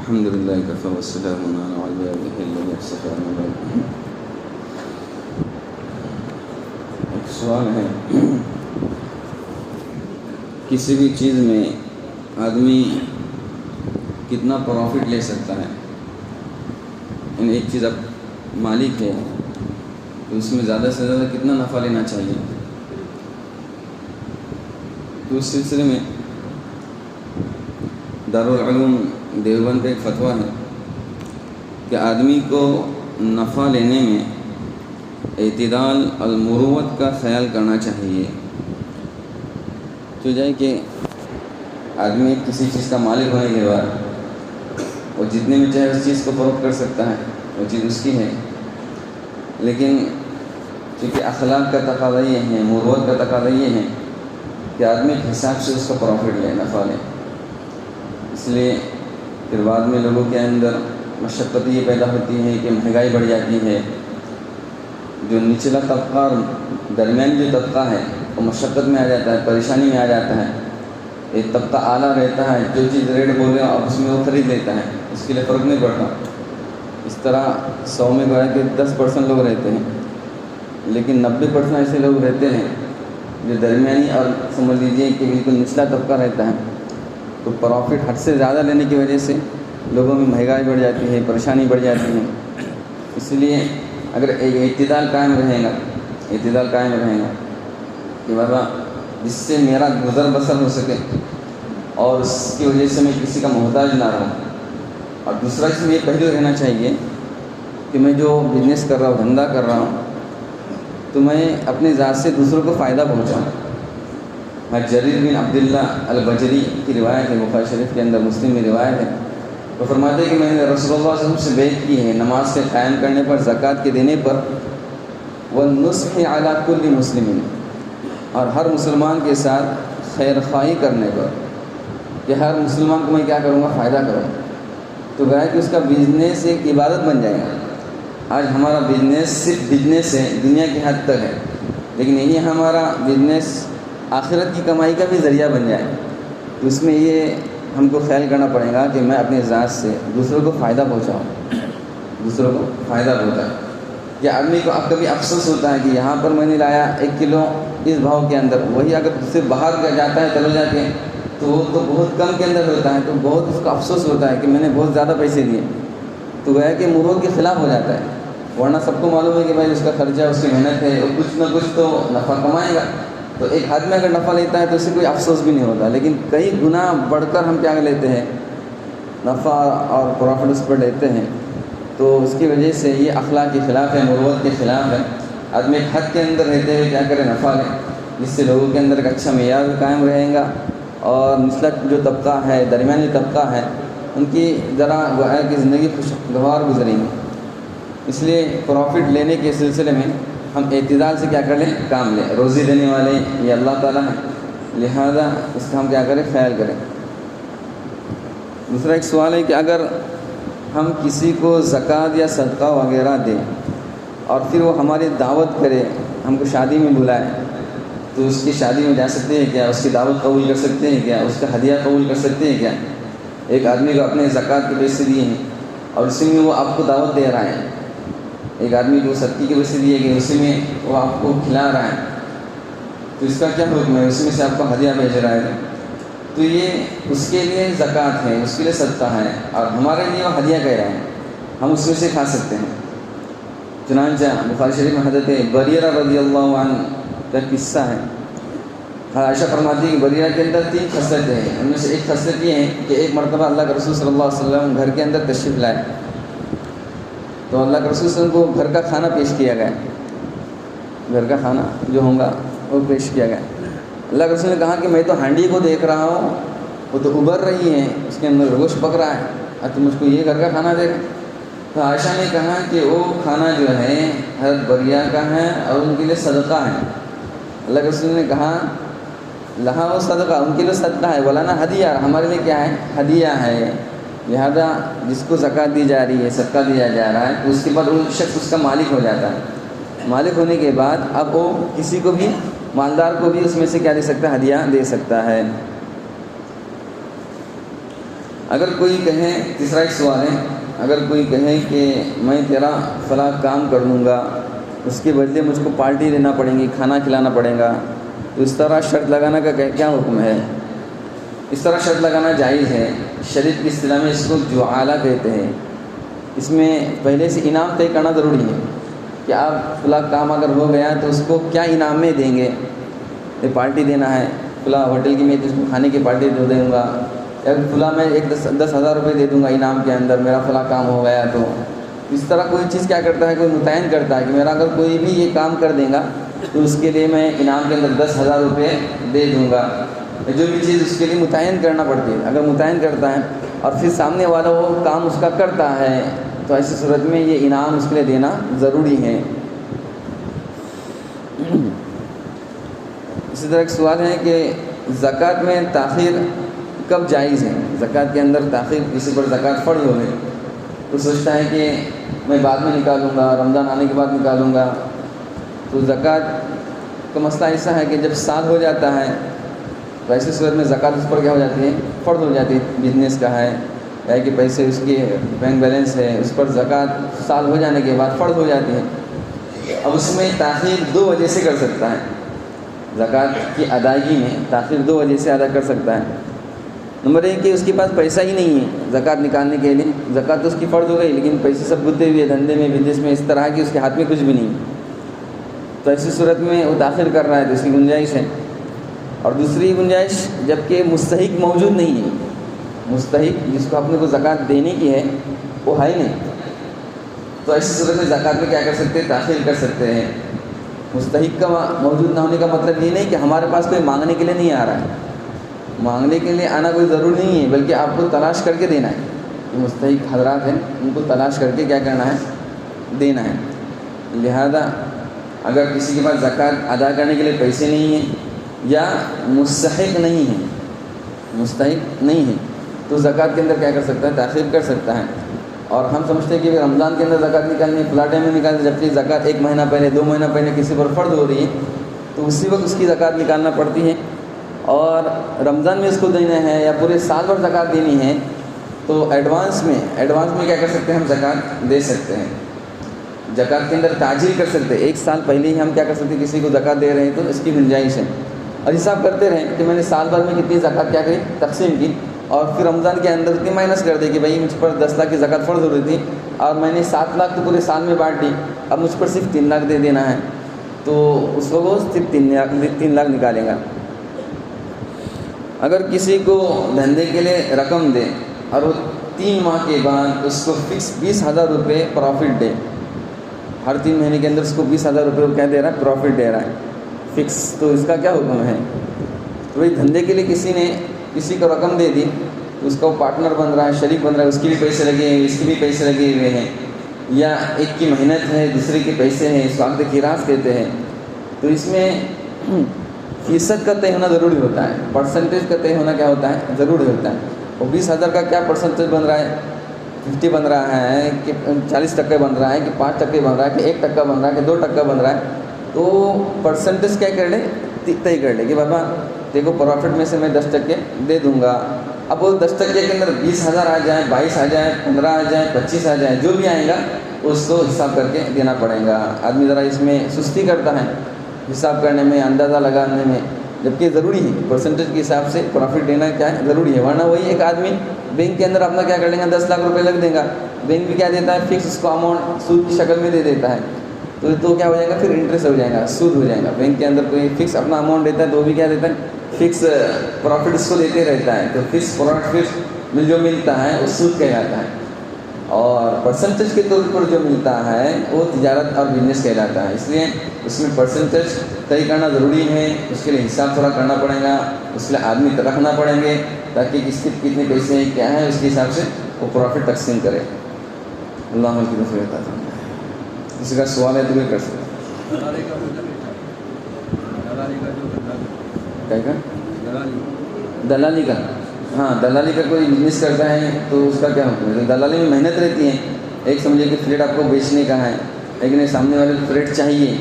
الحمد للہ کفی والسلام علی عبادہ الذین اصطفیٰ اما بعد۔ ایک سوال ہے، کسی بھی چیز میں آدمی کتنا پروفٹ لے سکتا ہے؟ یعنی ایک چیز اب مالک ہے تو اس میں زیادہ سے زیادہ کتنا نفع لینا چاہیے؟ تو اس سلسلے میں دارالعلوم دیوبند کا ایک فتویٰ ہے کہ آدمی کو نفع لینے میں اعتدال المروت کا خیال کرنا چاہیے۔ تو جائے کہ آدمی کسی چیز کا مالک ہونے کے بعد وہ جتنے میں چاہے اس چیز کو فروخت کر سکتا ہے، وہ چیز اس کی ہے، لیکن چونکہ اخلاق کا تقاضا یہ ہے، مروت کا تقاضا یہ ہے کہ آدمی کے حساب سے اس کا پروفٹ لے، نفع لے۔ اس لیے پھر بعد میں لوگوں کے اندر مشقت یہ پیدا ہوتی ہے کہ مہنگائی بڑھ جاتی ہے، جو نچلا طبقہ اور درمیانی جو طبقہ ہے وہ مشقت میں آ جاتا ہے، پریشانی میں آ جاتا ہے۔ ایک طبقہ اعلیٰ رہتا ہے، جو چیز ریٹ بولے اب اس میں وہ خرید لیتا ہے، اس کے لیے فرق نہیں پڑتا۔ اس طرح 100 میں گویا کہ 10% لوگ رہتے ہیں، لیکن 90% ایسے لوگ رہتے ہیں جو درمیانی اور سمجھ لیجیے کہ بالکل نچلا طبقہ رہتا ہے۔ تو پروفٹ حد سے زیادہ لینے کی وجہ سے لوگوں میں مہنگائی بڑھ جاتی ہے، پریشانی بڑھ جاتی ہے۔ اس لیے اگر ایک اعتدال قائم رہے گا کہ بابا جس سے میرا گزر بسر ہو سکے اور اس کی وجہ سے میں کسی کا محتاج نہ رہوں، اور دوسرا اس میں یہ پہلو رہنا چاہیے کہ میں جو بزنس کر رہا ہوں، دھندا کر رہا ہوں، تو میں اپنی ذات سے دوسروں کو فائدہ پہنچاؤں۔ جریر بن عبداللہ البجری کی روایت ہے، بخاری شریف کے اندر، مسلم میں روایت ہے، وہ فرماتے ہیں کہ میں نے رسول اللہ صلی اللہ علیہ وسلم سے بیعت کی ہے نماز کے قائم کرنے پر، زکوٰۃ کے دینے پر، والنصح علی کل مسلم، اور ہر مسلمان کے ساتھ خیر خواہی کرنے پر، کہ ہر مسلمان کو میں کیا کروں گا؟ فائدہ کروں۔ تو گویا کہ اس کا بزنس ایک عبادت بن جائے گا۔ آج ہمارا بزنس صرف بزنس ہے، دنیا کی حد تک ہے، لیکن یہی ہمارا بزنس آخرت کی کمائی کا بھی ذریعہ بن جائے، تو اس میں یہ ہم کو خیال کرنا پڑے گا کہ میں اپنی ذات سے دوسروں کو فائدہ پہنچاؤں، کہ آدمی کو اب کبھی افسوس ہوتا ہے کہ یہاں پر میں نے لایا 1 کلو اس بھاؤ کے اندر، وہی اگر اس سے باہر جاتا ہے چلو جا کے تو وہ تو بہت کم کے اندر ہوتا ہے، تو بہت اس کو افسوس ہوتا ہے کہ میں نے بہت زیادہ پیسے دیے، تو گویا کہ مروت کے خلاف ہو جاتا ہے۔ ورنہ سب کو معلوم ہے کہ بھائی اس کا خرچہ، اس کی محنت ہے، اور کچھ نہ کچھ تو نفع کمائے گا، تو ایک آدمی اگر نفع لیتا ہے تو اسے کوئی افسوس بھی نہیں ہوتا۔ لیکن کئی گنا بڑھ کر ہم کیا لیتے ہیں؟ نفع اور پروفٹ اس پر لیتے ہیں، تو اس کی وجہ سے یہ اخلاق کے خلاف ہے، مروت کے خلاف ہے۔ آدمی ایک حد کے اندر رہتے ہوئے کیا کرے؟ نفع لے، جس سے لوگوں کے اندر ایک اچھا معیار قائم رہے گا، اور نچلا جو طبقہ ہے، درمیانی طبقہ ہے، ان کی ذرا گویا کی زندگی خوشگوار گزریں گی۔ اس لیے پروفٹ لینے کے سلسلے میں ہم اعتدال سے کیا کر لیں؟ کام لیں۔ روزی دینے والے یہ اللہ تعالیٰ ہے، لہذا اس کا ہم کیا کریں؟ خیال کریں۔ دوسرا ایک سوال ہے کہ اگر ہم کسی کو زکوٰۃ یا صدقہ وغیرہ دیں اور پھر وہ ہماری دعوت کرے، ہم کو شادی میں بلائے، تو اس کی شادی میں جا سکتے ہیں کیا؟ اس کی دعوت قبول کر سکتے ہیں کیا؟ اس کا ہدیہ قبول کر سکتے ہیں کیا؟ ایک آدمی کو اپنے زکوٰۃ کے پیسے دیے ہیں اور اسی میں وہ آپ کو دعوت دے رہا ہے، ایک آدمی کو صدقے کے پیسے دیے گئے، اسی میں وہ آپ کو کھلا رہا ہے، تو اس کا کیا حکم ہے؟ اس میں سے آپ کو ہدیہ بھیج رہا ہے، تو یہ اس کے لیے زکوٰۃ ہے، اس کے لیے صدقہ ہے، اور ہمارے لیے وہ ہدیہ کہہ رہے ہیں، ہم اس میں سے کھا سکتے ہیں۔ چنانچہ بخاری شریف میں حضرت بریرہ رضی اللہ عنہ کا قصہ ہے۔ عائشہ فرماتی ہے کہ بریرہ کے اندر 3 خصلتیں ہیں، ان میں سے ایک خصلت یہ ہے کہ ایک مرتبہ اللہ کے رسول صلی اللہ علیہ وسلم گھر کے اندر تشریف لائے، تو اللہ کے رسول صلی اللہ علیہ وسلم کو گھر کا کھانا پیش کیا گیا، گھر کا کھانا جو ہوگا وہ پیش کیا گیا۔ اللہ کے رسول نے کہا کہ میں تو ہانڈی کو دیکھ رہا ہوں، وہ تو ابھر رہی ہے، اس کے اندر گوشت پک رہا ہے، اور تم مجھ کو یہ گھر کا کھانا دے رہے۔ تو عائشہ نے کہا کہ وہ کھانا جو ہے حضرت بریہ کا ہے اور ان کے لیے صدقہ ہے۔ اللہ کے رسول نے کہا لہا وہ صدقہ، ان کے لیے صدقہ ہے، ولانا ہدیہ، ہمارے لیے کیا ہے؟ ہدیہ ہے۔ لہذا جس کو زکوٰۃ دی جا رہی ہے، صدقہ دیا جا رہا ہے، تو اس کے بعد وہ شخص اس کا مالک ہو جاتا ہے۔ مالک ہونے کے بعد اب وہ کسی کو بھی، مالدار کو بھی اس میں سے کیا دے سکتا ہے؟ ہدیہ دے سکتا ہے۔ اگر کوئی کہے، تیسرا ایک سوال ہے، اگر کوئی کہے کہ میں تیرا فلاں کام کر لوں گا، اس کے بدلے مجھ کو پارٹی دینا پڑیں گی، کھانا کھلانا پڑے گا، تو اس طرح شرط لگانا کا کیا حکم ہے؟ اس طرح شرط لگانا جائز ہے۔ شریعت کی اصطلاح میں اس کو جعالہ کہتے ہیں۔ اس میں پہلے سے انعام طے کرنا ضروری ہے کہ آپ فلاں کام اگر ہو گیا تو اس کو کیا انعام میں دیں گے، یہ پارٹی دینا ہے، فلاں ہوٹل کی میں اس کو کھانے کی پارٹی دوں گا، یا فلاں میں ایک 10,000 روپے دے دوں گا انعام کے اندر، میرا فلاں کام ہو گیا۔ تو اس طرح کوئی چیز کیا کرتا ہے، کوئی متعین کرتا ہے کہ میرا اگر کوئی بھی یہ کام کر دے گا تو اس کے لیے میں انعام کے اندر 10,000 روپے دے دوں گا۔ جو بھی چیز اس کے لیے متعین کرنا پڑتی ہے، اگر متعین کرتا ہے اور پھر سامنے والا وہ کام اس کا کرتا ہے تو ایسی صورت میں یہ انعام اس کے لیے دینا ضروری ہے۔ اسی طرح ایک سوال ہے کہ زکوٰۃ میں تاخیر کب جائز ہے؟ زکوٰۃ کے اندر تاخیر، کسی پر زکوٰۃ فرض ہو گئی تو سوچتا ہے کہ میں بعد میں نکالوں گا، رمضان آنے کے بعد نکالوں گا، تو زکوٰۃ کا مسئلہ ایسا ہے کہ جب سال ہو جاتا ہے تو ایسی صورت میں زکوٰۃ اس پر کیا ہو جاتی ہے، فرض ہو جاتی ہے۔ بزنس کا ہے یا کہ پیسے اس کی بینک بیلنس ہے، اس پر زکوٰۃ سال ہو جانے کے بعد فرض ہو جاتی ہے۔ اب اس میں تاخیر 2 وجہ سے کر سکتا ہے، زکوٰۃ کی ادائیگی میں تاخیر 2 وجہ سے ادا کر سکتا ہے۔ نمبر 1 کہ اس کے پاس پیسہ ہی نہیں ہے زکوٰۃ نکالنے کے لیے، زکوٰۃ تو اس کی فرض ہو گئی لیکن پیسے سب گدے ہوئے، دھندے میں، بزنس میں، اس طرح کہ اس کے ہاتھ میں کچھ بھی نہیں، تو ایسی صورت میں وہ تاخیر کر رہا ہے تو اس کی گنجائش ہے۔ اور دوسری گنجائش، جب کہ مستحق موجود نہیں ہے، مستحق جس کو اپنے کو زکوٰۃ دینے کی ہے وہ ہے ہی نہیں، تو ایسی صورت میں زکوٰۃ میں کیا کر سکتے ہیں، تاخیر کر سکتے ہیں۔ مستحق کا موجود نہ ہونے کا مطلب یہ نہیں کہ ہمارے پاس کوئی مانگنے کے لیے نہیں آ رہا ہے، مانگنے کے لیے آنا کوئی ضروری نہیں ہے، بلکہ آپ کو تلاش کر کے دینا ہے۔ جو مستحق حضرات ہیں ان کو تلاش کر کے کیا کرنا ہے، دینا ہے۔ لہذا اگر کسی کے پاس زکوٰۃ ادا کرنے کے لیے پیسے نہیں ہیں یا مستحق نہیں ہے، مستحق نہیں ہے، تو زکوٰۃ کے اندر کیا کر سکتا ہے، تاخیر کر سکتا ہے۔ اور ہم سمجھتے ہیں کہ رمضان کے اندر زکوٰۃ نکالنی ہے، فلاں ٹائم میں نکالنی، جبکہ زکوٰۃ 1 مہینہ پہلے، 2 مہینہ پہلے کسی پر فرض ہو رہی ہے تو اسی وقت اس کی زکوٰۃ نکالنا پڑتی ہے۔ اور رمضان میں اس کو دینا ہے یا پورے سال بھر زکوٰۃ دینی ہے تو ایڈوانس میں کیا کر سکتے ہیں، ہم زکوٰۃ دے سکتے ہیں۔ زکوٰۃ کے اندر تاجیل کر سکتے ہیں، 1 سال پہلے ہی ہم کیا کر سکتے ہیں، کسی کو زکوٰۃ دے رہے ہیں تو اس کی گنجائش ہے۔ اور حساب کرتے رہیں کہ میں نے سال بھر میں کتنی زکوٰۃ کیا کری، تقسیم کی، اور پھر رمضان کے اندر اتنی مائنس کر دے کہ بھائی مجھ پر 10 لاکھ کی زکوٰۃ فرض ہو رہی تھی اور میں نے 7 لاکھ تو پورے سال میں بانٹ دی، اب مجھ پر صرف 3 لاکھ دے دینا ہے، تو اس وقت وہ صرف 3 لاکھ نکالے گا۔ اگر کسی کو دھندے کے لیے رقم دے اور وہ 3 ماہ کے بعد اس کو فکس 20,000 روپے پروفٹ دے، ہر 3 مہینے کے اندر اس کو 20,000 روپے وہ کیا دے رہا ہے، پروفٹ دے رہا ہے فکس، تو اس کا کیا حکم ہے؟ تو بھائی دھندے کے لیے کسی نے کسی کو رقم دے دی تو اس کا وہ پارٹنر بن رہا ہے، شریک بن رہا ہے، اس کے بھی پیسے لگے ہیں، اس کے بھی پیسے لگے ہوئے ہیں، یا ایک کی محنت ہے دوسرے کے پیسے ہیں، اس کو عقد قراض کہتے ہیں، تو اس میں فیصد کا طے ہونا ضروری ہوتا ہے، پرسنٹیج کا طے ہونا کیا ہوتا ہے، ضروری ہوتا ہے۔ اور 20,000 کا کیا پرسنٹیج بن رہا ہے، 50 بن رہا ہے کہ 40% بن رہا ہے کہ 5% بن رہا ہے کہ 1% بن رہا ہے کہ 2% بن رہا ہے، تو پرسنٹیج کیا کر لے، طے کر لے کہ بابا دیکھو پروفٹ میں سے میں 10% دے دوں گا۔ اب وہ 10% کے اندر 20,000 آ جائیں، 22 آ جائیں، 15 آ جائیں، 25 آ جائیں، جو بھی آئے گا اس کو حساب کر کے دینا پڑے گا۔ آدمی ذرا اس میں سستی کرتا ہے حساب کرنے میں، اندازہ لگانے میں، جبکہ ضروری ہے پرسنٹیج کے حساب سے پروفٹ دینا کیا ہے، ضروری ہے، ورنہ وہی ایک آدمی بینک کے اندر اپنا کیا کر لیں گا، 10 لاکھ روپے لگ دے گا، بینک بھی کیا دیتا ہے، فکس اس کو اماؤنٹ سود کی شکل میں دے دیتا ہے، تو کیا ہو جائے گا، پھر انٹرسٹ ہو جائے گا، سود ہو جائے گا۔ بینک کے اندر کوئی فکس اپنا اماؤنٹ دیتا ہے تو وہ بھی کیا دیتا ہے، فکس پروفٹ اس کو دیتے رہتا ہے، تو فکس پروفٹ جو ملتا ہے وہ سود کہلاتا ہے، اور پرسنٹیج کے طور پر جو ملتا ہے وہ تجارت اور بزنس کہلاتا ہے۔ اس لیے اس میں پرسنٹیج طے کرنا ضروری ہے، اس کے لیے حساب تھوڑا کرنا پڑے گا، اس کے لیے آدمی رکھنا پڑیں گے تاکہ کس کے کتنے پیسے ہیں کیا ہے، اس کے حساب سے وہ پروفٹ تقسیم کرے۔ اللہ عمل کی نصیحت عطا فرمائے۔ کسی کا سوال ہے تو بھی کر سکتے دلالی کا، ہاں دلالی کا کوئی بزنس کرتا ہے تو اس کا کیا حکم ہے؟ دلالی میں محنت رہتی ہے، ایک سمجھے کہ فلیٹ آپ کو بیچنے کا ہے لیکن سامنے والے کو فلیٹ چاہیے،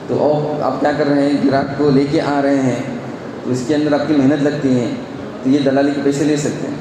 تو آپ کیا کر رہے ہیں، گراہک کو لے کے آ رہے ہیں، تو اس کے اندر آپ کی محنت لگتی ہے، تو یہ دلالی کے پیسے لے سکتے ہیں۔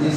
30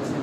80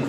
20